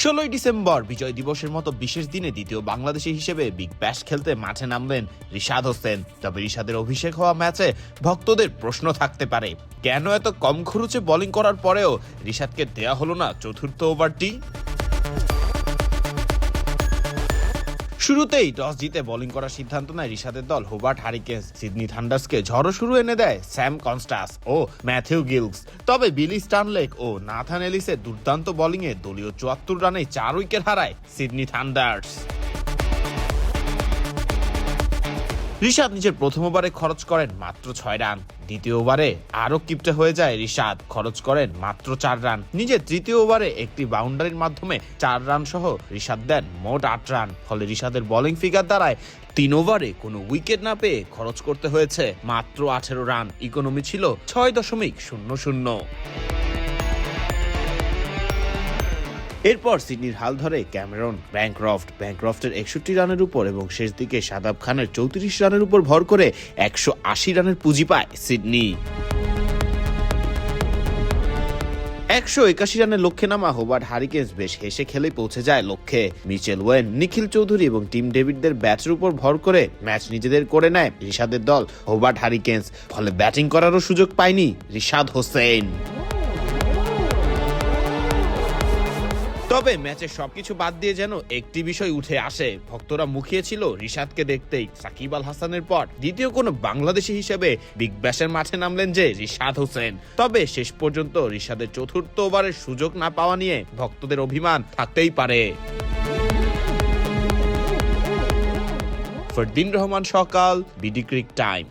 16 December বিজয় দিবসের মতো বিশেষ দিনে দ্বিতীয় বাংলাদেশি হিসেবে বিগ ব্যাশ খেলতে মাঠে নামলেন রিশাদ হোসেন। তবে রিশাদের অভিষেক হওয়া ম্যাচে ভক্তদের প্রশ্ন থাকতে পারে, কেন এত কম খরচে বোলিং করার পরেও রিশাদকে দেয়া হলো না চতুর্থ ওভারটি। শুরুতেই টস জিতে বোলিং করার সিদ্ধান্ত নেয় রিশাদের দল হোবার্ট হারিকেন্স। সিডনি থান্ডার্সকে ঝড়ো শুরু এনে দেয় স্যাম কনস্টাস ও ম্যাথিউ গিলস। তবে বিলি স্টানলেক ও নাথান এলিসের দুর্দান্ত বোলিংয়ে দলীয় 74 রানে 4 উইকেট হারায় সিডনি থান্ডার্স। রিশাদ নিজের প্রথম ওভারে খরচ করেন মাত্র 6 রান। দ্বিতীয় ওভারে আরো কিপটে হয়ে যায় রিশাদ, খরচ করেন মাত্র 4 রান। নিজের তৃতীয় ওভারে একটি বাউন্ডারির মাধ্যমে 4 রান সহ রিশাদ দেন মোট 8 রান। ফলে রিশাদের বোলিং ফিগার দাঁড়ায় 3 ওভারে কোনো উইকেট না পেয়ে খরচ করতে হয়েছে মাত্র 18 রান। ইকোনমি ছিল 6.00। এরপর সিডনির হাল ধরে ক্যামেরন ব্যাংক্রফটের 61 রানের উপর এবং শেষ দিকে শাদাব খানের 34 রানের উপর ভর করে 180 রানের পুঁজি পায় সিডনি। 181 রানের লক্ষ্যে নামা হোবার্ট হারিকেন্স বেশ হেসে খেলেই পৌঁছে যায় লক্ষ্যে। মিচেল ওয়েন, নিখিল চৌধুরী এবং টিম ডেভিডদের ব্যাটের উপর ভর করে ম্যাচ নিজেদের করে নেয় রিশাদের দল হোবার্ট হারিকেন্স। ফলে ব্যাটিং করারও সুযোগ পায়নি রিশাদ হোসেন। তবে ম্যাচের সবকিছু বাদ দিয়ে যেন একটি বিষয় উঠে আসে, ভক্তরা মুখিয়েছিল রিশাদকে দেখতেই। সাকিব আল হাসানের পর দ্বিতীয় কোনো বাংলাদেশি হিসেবে বিগ ব্যাশের মাঠে নামলেন যে রিশাদ হোসেন। তবে শেষ পর্যন্ত রিশাদের চতুর্থ ওভারের সুযোগ না পাওয়া নিয়ে ভক্তদের অভিমান থাকতেই পারে। ফরদিন রহমান সকাল, বিডি ক্রিক টাইম।